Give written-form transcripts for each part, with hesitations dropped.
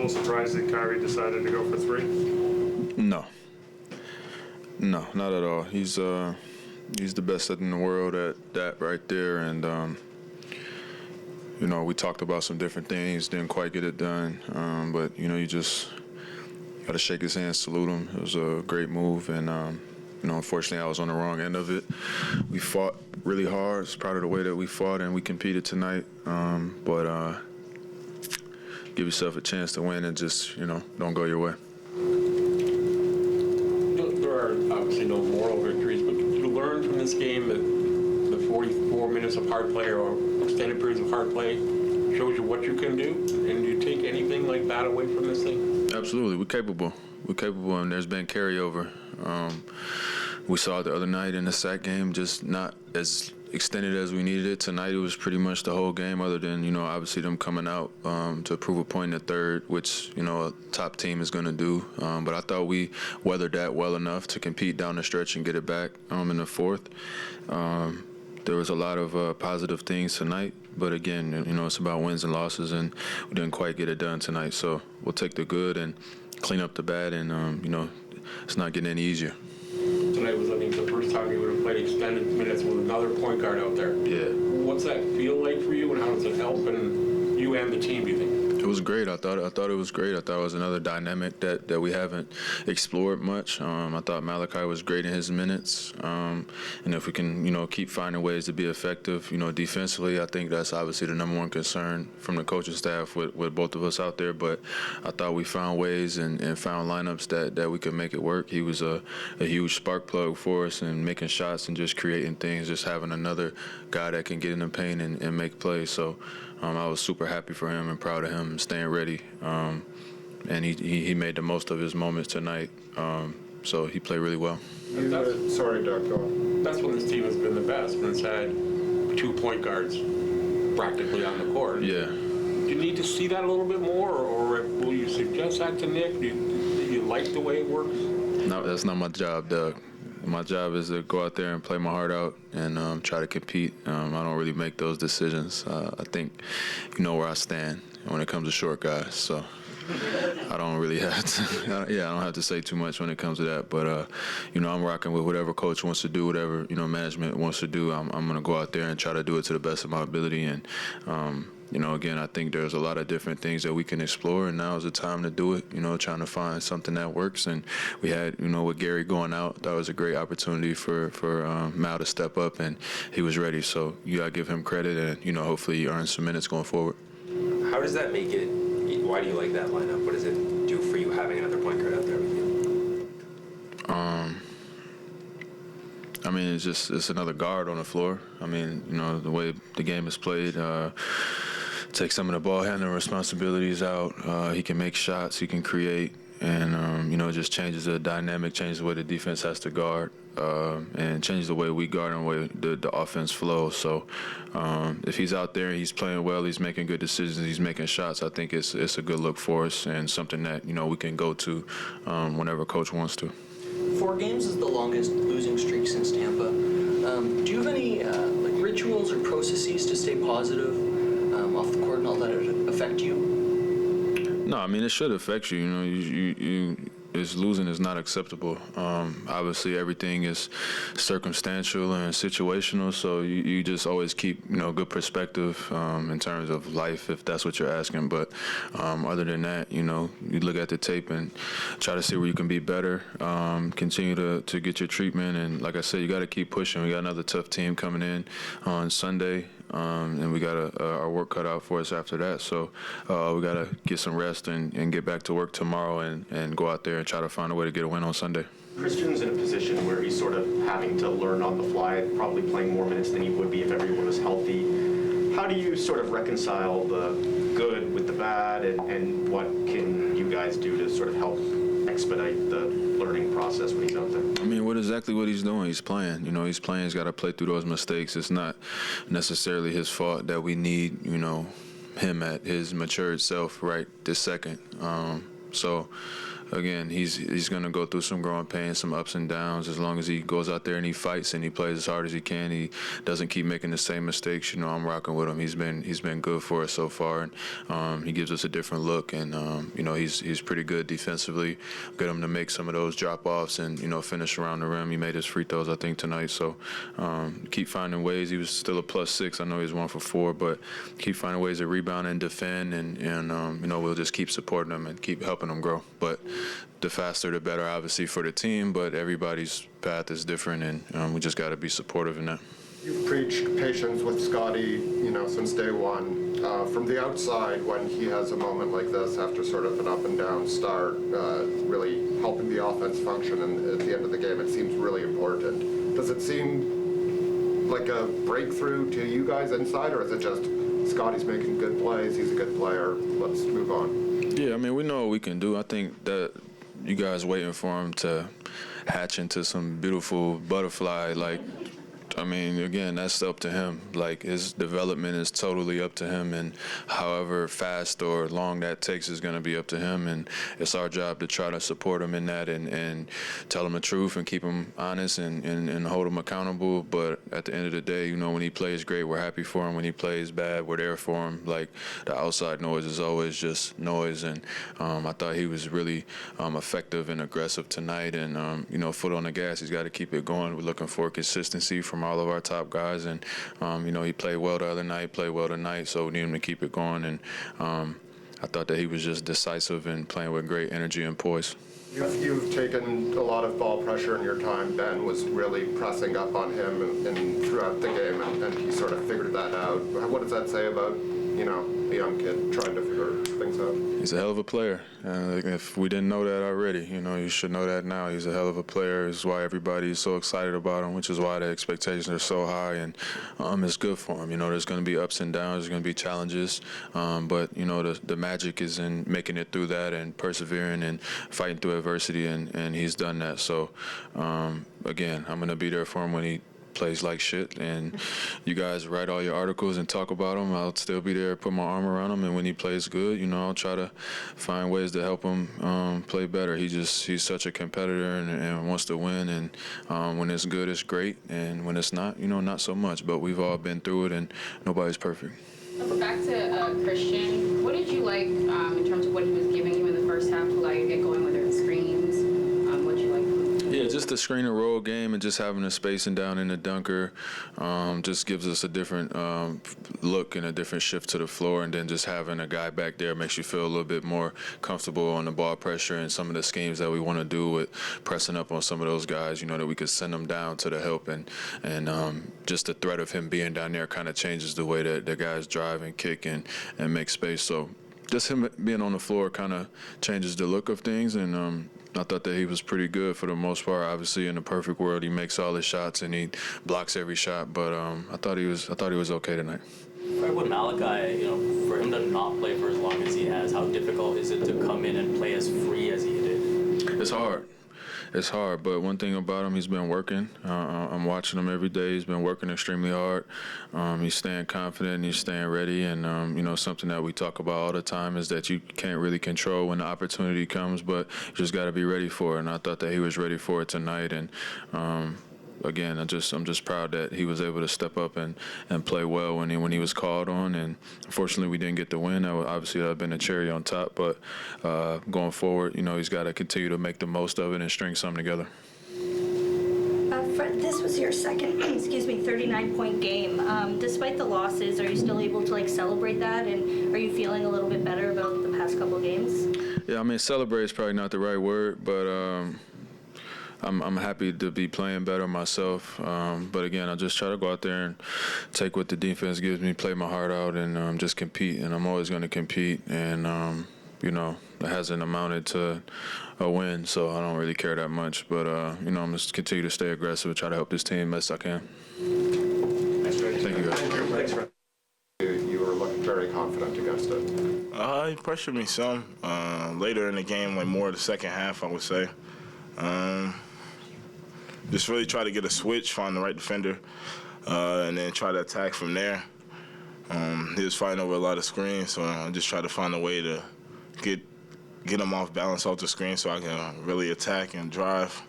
little surprised that Kyrie decided to go for three? No, not at all. He's the best in the world at that right there, and we talked about some different things, didn't quite get it done, but you just got to shake his hand, salute him. It was a great move, and unfortunately, I was on the wrong end of it. We fought really hard. I was proud of the way that we fought, and we competed tonight. But give yourself a chance to win, and just don't go your way. There are obviously no moral victories, but did you learn from this game that the 44 minutes of hard play or extended periods of hard play shows you what you can do? And do you take anything like that away from this thing? Absolutely. We're capable, and there's been carryover. We saw it the other night in the sack game, just not as extended as we needed it. Tonight it was pretty much the whole game, other than obviously them coming out to prove a point in the third, which a top team is going to do. But I thought we weathered that well enough to compete down the stretch and get it back in the fourth. There was a lot of positive things tonight, but again, it's about wins and losses, and we didn't quite get it done tonight. So we'll take the good and clean up the bad, and it's not getting any easier. Tonight was, the first time you would have played extended minutes with another point guard out there. Yeah. What's that feel like for you, and how does it help you and the team, do you think? It was great. I thought it was great. I thought it was another dynamic that we haven't explored much. I thought Malachi was great in his minutes, and if we can, keep finding ways to be effective, defensively, I think that's obviously the number one concern from the coaching staff with both of us out there. But I thought we found ways and found lineups that we could make it work. He was a huge spark plug for us, and making shots and just creating things, just having another guy that can get in the paint and make plays. So I was super happy for him and proud of him staying ready. And he made the most of his moments tonight. So he played really well. Sorry, Doug, go on. That's when this team has been the best, when it's had 2 point guards practically on the court. Yeah. Do you need to see that a little bit more, or will you suggest that to Nick? Do you like the way it works? No, that's not my job, Doug. My job is to go out there and play my heart out and try to compete. I don't really make those decisions. I think you know where I stand when it comes to short guys. So I don't really have to. I don't have to say too much when it comes to that. But I'm rocking with whatever coach wants to do, whatever management wants to do. I'm gonna go out there and try to do it to the best of my ability. And again, I think there's a lot of different things that we can explore, and now is the time to do it, trying to find something that works. And we had, with Gary going out, that was a great opportunity for Mal to step up, and he was ready. So you got to give him credit, and, hopefully he earns some minutes going forward. How does that make it? Why do you like that lineup? What does it do for you having another point guard out there with you? It's another guard on the floor. The way the game is played, take some of the ball handling responsibilities out. He can make shots, he can create, and it just changes the dynamic, changes the way the defense has to guard, and changes the way we guard and the way the offense flows. So if he's out there, he's playing well, he's making good decisions, he's making shots, I think it's a good look for us and something that we can go to whenever coach wants to. 4 games is the longest losing streak since Tampa. Do you have any rituals or processes to stay positive off the court and not let it affect you? No, it should affect you. Losing is not acceptable. Obviously, everything is circumstantial and situational, so you just always keep good perspective in terms of life, if that's what you're asking. But other than that, you look at the tape and try to see where you can be better. Continue to get your treatment, and like I said, you got to keep pushing. We got another tough team coming in on Sunday. And we got our work cut out for us after that. So we got to get some rest and get back to work tomorrow and go out there and try to find a way to get a win on Sunday. Christian's in a position where he's sort of having to learn on the fly, probably playing more minutes than he would be if everyone was healthy. How do you sort of reconcile the good with the bad, and what can you guys do to sort of help expedite the learning process when he's out there? Exactly what he's doing. He's playing. He's playing. He's got to play through those mistakes. It's not necessarily his fault that we need, him at his matured self right this second. So again, he's going to go through some growing pains, some ups and downs. As long as he goes out there and he fights and he plays as hard as he can, he doesn't keep making the same mistakes. I'm rocking with him. He's been good for us so far, and he gives us a different look. And he's pretty good defensively. Get him to make some of those drop offs and finish around the rim. He made his free throws, I think, tonight. So keep finding ways. He was still a +6. I know he was 1 for 4, but keep finding ways to rebound and defend, and we'll just keep supporting him and keep helping him grow. But the faster, the better, obviously, for the team. But everybody's path is different, and we just got to be supportive in that. You've preached patience with Scottie, since day one. From the outside, when he has a moment like this after sort of an up and down start, really helping the offense function, and at the end of the game, it seems really important. Does it seem like a breakthrough to you guys inside, or is it just Scottie's making good plays, he's a good player, let's move on? Yeah, we know what we can do. I think that you guys waiting for him to hatch into some beautiful butterfly, again, that's up to him. His development is totally up to him, and however fast or long that takes is going to be up to him, and it's our job to try to support him in that and tell him the truth and keep him honest and hold him accountable. But at the end of the day, when he plays great, we're happy for him. When he plays bad, we're there for him. The outside noise is always just noise, and I thought he was really effective and aggressive tonight, and foot on the gas. He's got to keep it going. We're looking for consistency from all of our top guys, and he played well the other night, played well tonight, so we need him to keep it going. And I thought that he was just decisive and playing with great energy and poise. You've taken a lot of ball pressure in your time. Ben was really pressing up on him and throughout the game, and he sort of figured that out. What does that say about a young kid trying to figure things out? He's a hell of a player. If we didn't know that already, you should know that now. He's a hell of a player. This is why everybody is so excited about him, which is why the expectations are so high, and it's good for him. There's going to be ups and downs. There's going to be challenges, but the magic is in making it through that and persevering and fighting through adversity, and he's done that. So, again, I'm going to be there for him when he plays like shit, and you guys write all your articles and talk about him. I'll still be there, put my arm around him, and when he plays good, I'll try to find ways to help him play better. He's such a competitor and wants to win, and when it's good, it's great, and when it's not, not so much. But we've all been through it, and nobody's perfect. Back to Christian, what did you like in terms of what he was giving you in the first half to get going, whether it's screens? What did you like? Yeah, just the screen and roll game, and just having the spacing down in the dunker just gives us a different look and a different shift to the floor, and then just having a guy back there makes you feel a little bit more comfortable on the ball pressure and some of the schemes that we want to do with pressing up on some of those guys, that we could send them down to the help, and just the threat of him being down there kind of changes the way that the guys drive and kick and make space. So just him being on the floor kind of changes the look of things, and I thought that he was pretty good for the most part. Obviously, in the perfect world, he makes all his shots and he blocks every shot. But I thought he was okay tonight. With Malachi, for him to not play for as long as he has, how difficult is it to come in and play as free as he did? It's hard. It's hard, but one thing about him, he's been working. I'm watching him every day. He's been working extremely hard. He's staying confident and he's staying ready. And, something that we talk about all the time is that you can't really control when the opportunity comes, but you just got to be ready for it. And I thought that he was ready for it tonight. And, again, I'm just proud that he was able to step up and play well when he was called on. And unfortunately, we didn't get the win. That would have been a cherry on top. But going forward, he's got to continue to make the most of it and string something together. Fred, this was your second, 39-point game. Despite the losses, are you still able to celebrate that? And are you feeling a little bit better about the past couple games? Yeah, celebrate is probably not the right word, but. I'm happy to be playing better myself, but again, I just try to go out there and take what the defense gives me, play my heart out, and just compete. And I'm always going to compete, and it hasn't amounted to a win, so I don't really care that much. But I'm just continue to stay aggressive and try to help this team best I can. Thank you, guys. Thanks, Fred. You were looking very confident against it. He pressured me some later in the game, more the second half, I would say. Just really try to get a switch, find the right defender, and then try to attack from there. He was fighting over a lot of screens, so I just tried to find a way to get get them off balance off the screen so I can really attack and drive.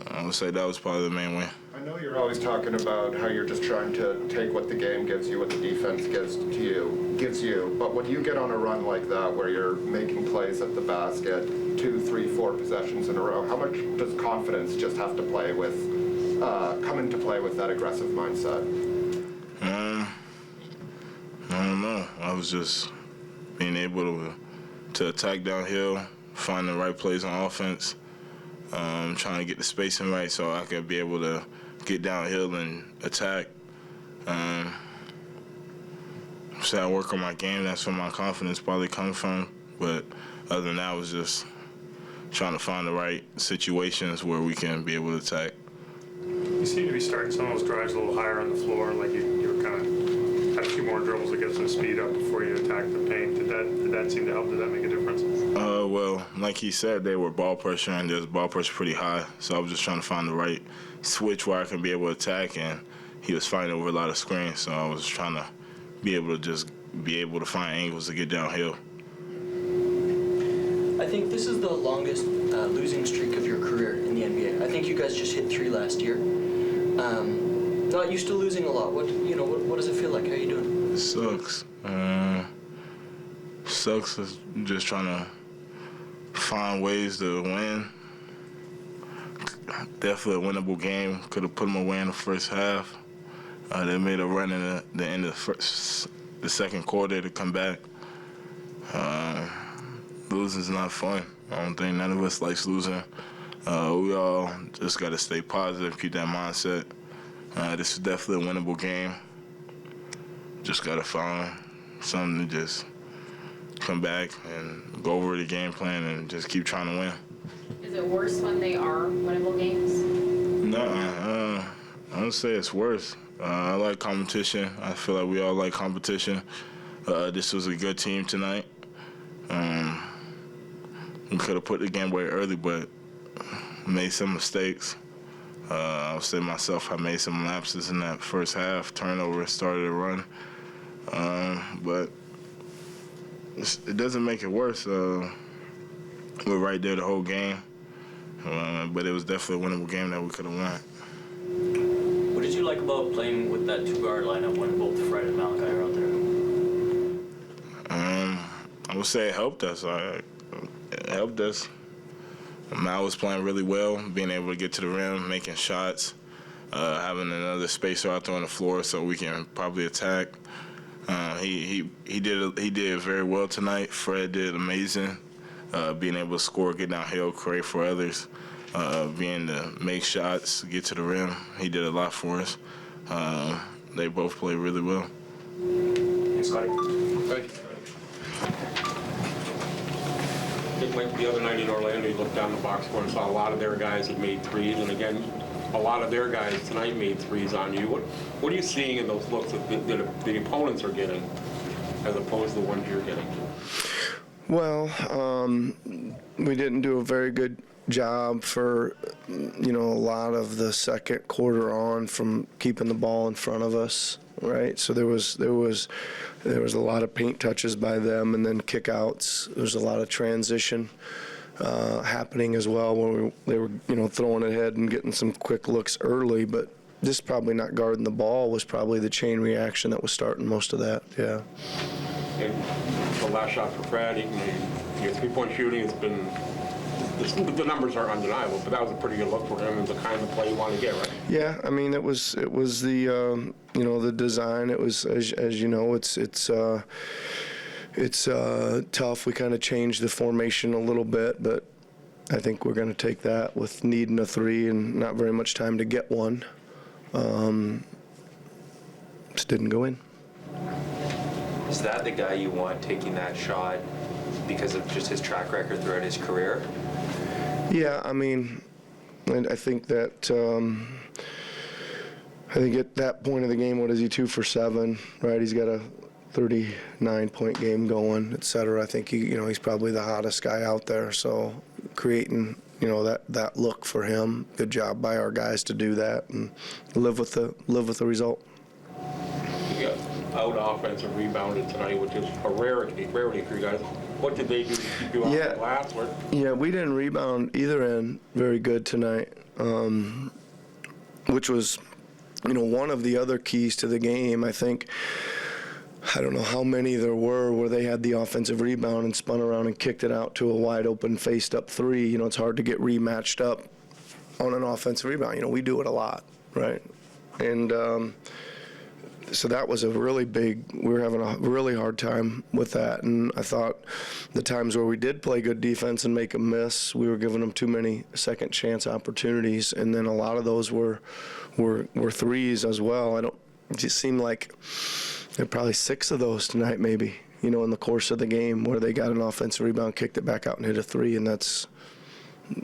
I would say that was probably the main win. I know you're always talking about how you're just trying to take what the game gives you, what the defense gives you. But when you get on a run like that, where you're making plays at the basket, 2, 3, 4 possessions in a row, how much does confidence just have to play with, come into play with that aggressive mindset? I don't know. I was just being able to attack downhill, find the right plays on offense, trying to get the spacing right so I could be able to get downhill and attack. So I work on my game. That's where my confidence probably comes from. But other than that, I was just trying to find the right situations where we can be able to attack. You seem to be starting some of those drives a little higher on the floor, like you were kind of had a few more dribbles to get some speed up before you attack the paint. Did that seem to help? Did that make a difference? Well, like he said, they were ball pressure, and there's ball pressure pretty high. So I was just trying to find the right switch where I can be able to attack, and he was fighting over a lot of screens. So I was trying to be able to find angles to get downhill. I think this is the longest losing streak of your career in the NBA. I think you guys just hit 3 last year. Not used to losing a lot. What does it feel like? How are you doing? It sucks. Sucks is just trying to find ways to win. Definitely a winnable game. Could have put them away in the first half. They made a run in the end of the second quarter to come back. Losing's not fun. I don't think none of us likes losing. We all just got to stay positive, keep that mindset. This is definitely a winnable game. Just got to find something to just come back and go over the game plan and just keep trying to win. Is it worse when they are winnable games? No, I don't say it's worse. I like competition. I feel like we all like competition. This was a good team tonight. We could have put the game away early, but made some mistakes. I'll say myself, I made some lapses in that first half. Turnover started to run. But it doesn't make it worse. We're right there the whole game. But it was definitely a winnable game that we could have won. What did you like about playing with that 2-guard lineup when both Fred and Malachi are out there? I would say it helped us. It helped us. Mal was playing really well, being able to get to the rim, making shots, having another spacer out there on the floor so we can probably attack. He did very well tonight. Fred did amazing, being able to score, get downhill, create for others, being to make shots, get to the rim. He did a lot for us. They both played really well. Thanks, Scottie. Thank you. I think like the other night in Orlando, you looked down the box score and saw a lot of their guys had made threes, and again, a lot of their guys tonight made threes on you. What are you seeing in those looks that the opponents are getting as opposed to the ones you're getting? Well, we didn't do a very good job for, a lot of the second quarter on from keeping the ball in front of us, right? So there was a lot of paint touches by them, and then kickouts. There was a lot of transition happening as well, where they were, throwing it ahead and getting some quick looks early, but just probably not guarding the ball was probably the chain reaction that was starting most of that, yeah. And the last shot for Fred, your three-point shooting has been, the numbers are undeniable, but that was a pretty good look for him and the kind of play you want to get, right? Yeah, I mean, it was the the design. It was, as you know, it's tough. We kind of changed the formation a little bit, but I think we're going to take that with needing a 3 and not very much time to get one. Just didn't go in. Is that the guy you want taking that shot because of just his track record throughout his career? Yeah, I mean, and I think that at that point of the game, what is he, 2 for 7, right? He's got a 39-point game going, et cetera. I think he's probably the hottest guy out there. So creating that look for him, good job by our guys to do that and live with the result. Yeah. out offensive rebounded tonight, which is a rarity for you guys. What did they do to keep you off Yeah. the glass? Yeah, we didn't rebound either end very good tonight, which was, one of the other keys to the game. I think, I don't know how many there were where they had the offensive rebound and spun around and kicked it out to a wide open faced up three. It's hard to get rematched up on an offensive rebound. We do it a lot, right? And so that was a really big, we were having a really hard time with that. And I thought the times where we did play good defense and make them miss, we were giving them too many second chance opportunities. And then a lot of those were threes as well. It just seemed like there were probably 6 of those tonight maybe, in the course of the game where they got an offensive rebound, kicked it back out and hit a three. And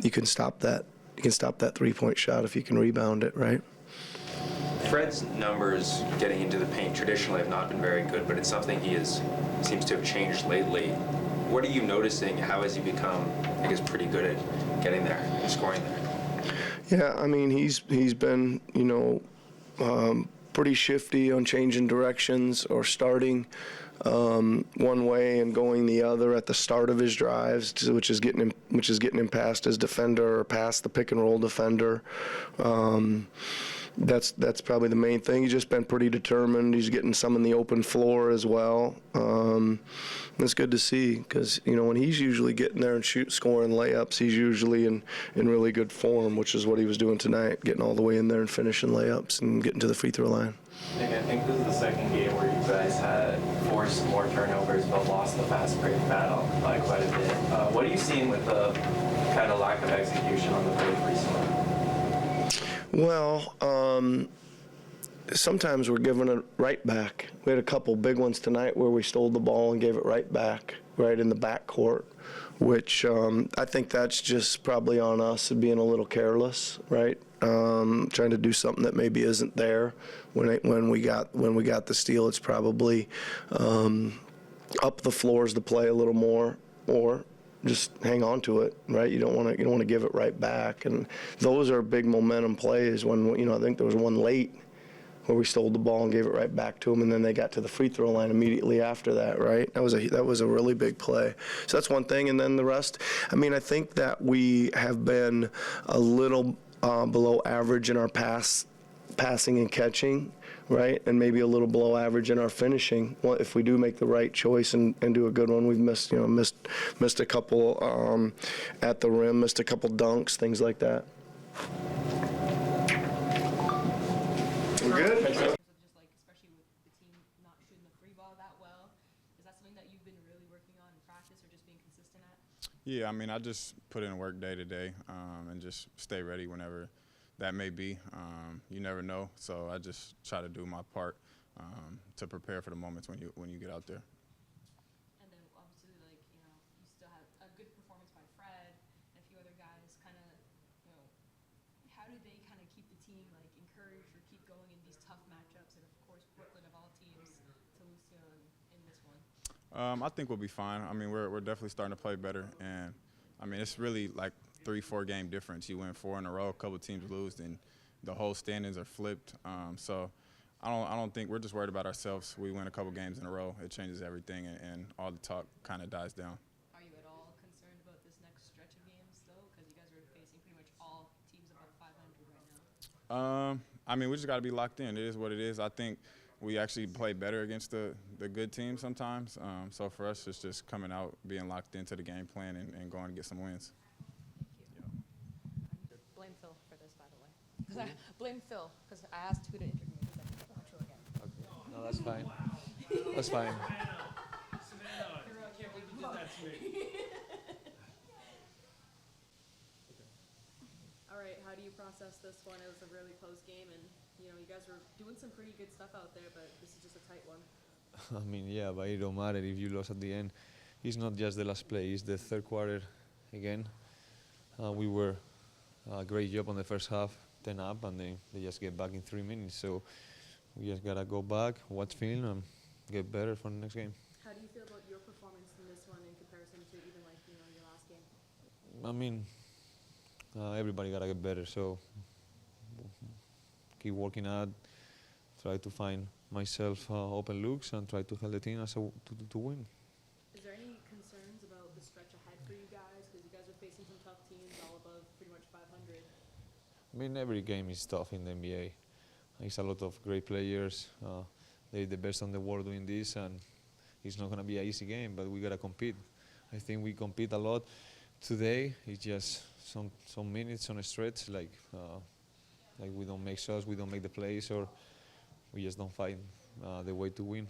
you can stop that. You can stop that 3-point shot if you can rebound it, right? Fred's numbers getting into the paint traditionally have not been very good, but it's something seems to have changed lately. What are you noticing? How has he become, I guess, pretty good at getting there and scoring there? Yeah, I mean, he's been, pretty shifty on changing directions or starting one way and going the other at the start of his drives, which is getting him past his defender or past the pick and roll defender. That's probably the main thing. He's just been pretty determined. He's getting some in the open floor as well. That's good to see because, when he's usually getting there and scoring layups, he's usually in really good form, which is what he was doing tonight, getting all the way in there and finishing layups and getting to the free throw line. I think this is the second game where you guys had forced more turnovers but lost the fast break battle by quite a bit. What are you seeing with the kind of lack of execution on the break recently? Well, sometimes we're giving it right back. We had a couple big ones tonight where we stole the ball and gave it right back, right in the backcourt, which I think that's just probably on us being a little careless, right? Trying to do something that maybe isn't there. When we got the steal, it's probably up the floors to play a little more, or just hang on to it, right? You don't want to give it right back, and those are big momentum plays. When I think there was one late where we stole the ball and gave it right back to them, and then they got to the free throw line immediately after that, right? That was a really big play. So that's one thing, and then the rest. I mean, I think that we have been a little below average in our passing and catching, right? And maybe a little below average in our finishing. Well, if we do make the right choice and do a good one, we've missed a couple at the rim, missed a couple dunks, things like that. We're good? Just especially with the team not shooting the free ball that well, is that something that you've been really working on in practice or just being consistent at? Yeah, I mean, I just put in work day to day and just stay ready whenever that may be. You never know, so I just try to do my part to prepare for the moments when you get out there. And then obviously, you still have a good performance by Fred and a few other guys. How do they kind of keep the team encouraged or keep going in these tough matchups? And of course, Brooklyn of all teams to lose to in this one. I think we'll be fine. I mean, we're definitely starting to play better, and I mean, it's really like 3-4 game difference. You win 4 in a row, a couple teams lose, and the whole standings are flipped. So I don't think we're just worried about ourselves. We win a couple games in a row, it changes everything, and all the talk kind of dies down. Are you at all concerned about this next stretch of games, though? Because you guys are facing pretty much all teams above 500 right now. I mean, we just got to be locked in. It is what it is. I think we actually play better against the good teams sometimes. So for us, it's just coming out, being locked into the game plan, and going to get some wins. Blame Phil for this, by the way. Blame Phil, because I asked who to interview. He's like, Juancho again. Okay. No, that's fine. That's fine. All right, how do you process this one? It was a really close game, and you guys were doing some pretty good stuff out there, but this is just a tight one. I mean, yeah, but it don't matter if you lose at the end. It's not just the last play, it's the third quarter again. We were a great job on the first half, 10 up, and then they just get back in 3 minutes. So we just got to go back, watch film, and get better for the next game. How do you feel about your performance in this one in comparison to even your last game? I mean, everybody got to get better, so keep working out, try to find myself open looks and try to help the team to win. Is there any concerns about the stretch ahead for you guys? Because you guys are facing some tough teams, all above pretty much 500. I mean, every game is tough in the NBA. There's a lot of great players. They're the best in the world doing this, and it's not going to be an easy game, but we got to compete. I think we compete a lot. Today, it's just some minutes on a stretch, like we don't make shots, we don't make the plays, or we just don't find the way to win.